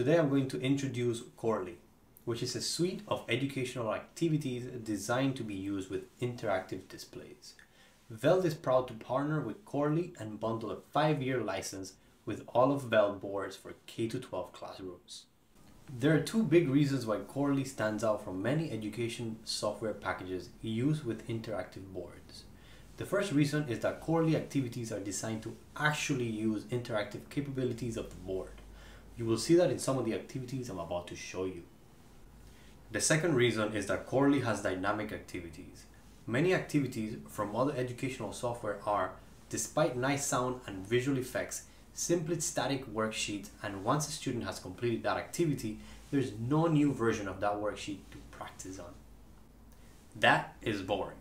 Today I'm going to introduce Corely, which is a suite of educational activities designed to be used with interactive displays. Veld is proud to partner with Corely and bundle a 5-year license with all of Veld boards for K-12 classrooms. There are two big reasons why Corely stands out from many education software packages used with interactive boards. The first reason is that Corely activities are designed to actually use interactive capabilities of the board. You will see that in some of the activities I'm about to show you. The second reason is that Corely has dynamic activities. Many activities from other educational software are, despite nice sound and visual effects, simply static worksheets, and once a student has completed that activity, there's no new version of that worksheet to practice on. That is boring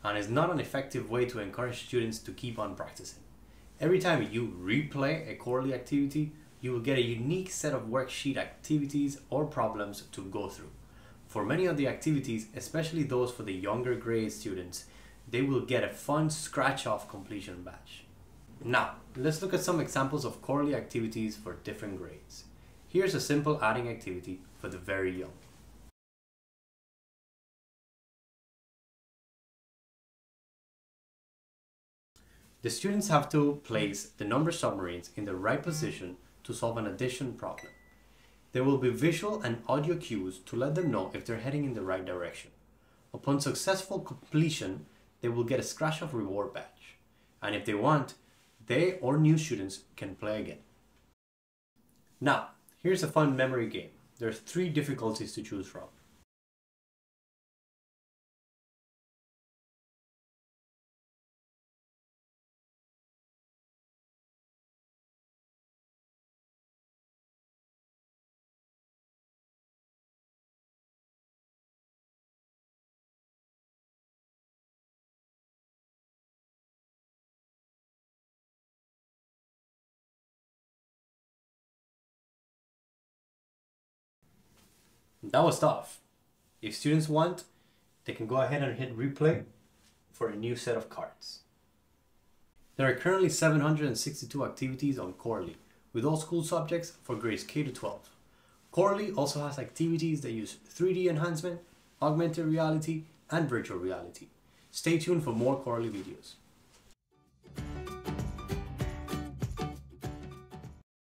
and is not an effective way to encourage students to keep on practicing. Every time you replay a Corely activity, you will get a unique set of worksheet activities or problems to go through. For many of the activities, especially those for the younger grade students, they will get a fun scratch-off completion badge. Now, let's look at some examples of Corely activities for different grades. Here's a simple adding activity for the very young. The students have to place the number submarines in the right position to solve an addition problem. There will be visual and audio cues to let them know if they're heading in the right direction. Upon successful completion, they will get a scratch-off reward badge. And if they want, they or new students can play again. Now, here's a fun memory game. There's 3 difficulties to choose from. That was tough. If students want, they can go ahead and hit replay for a new set of cards. There are currently 762 activities on Corely, with all school subjects for grades K to 12. Corely also has activities that use 3D enhancement, augmented reality, and virtual reality. Stay tuned for more Corely videos.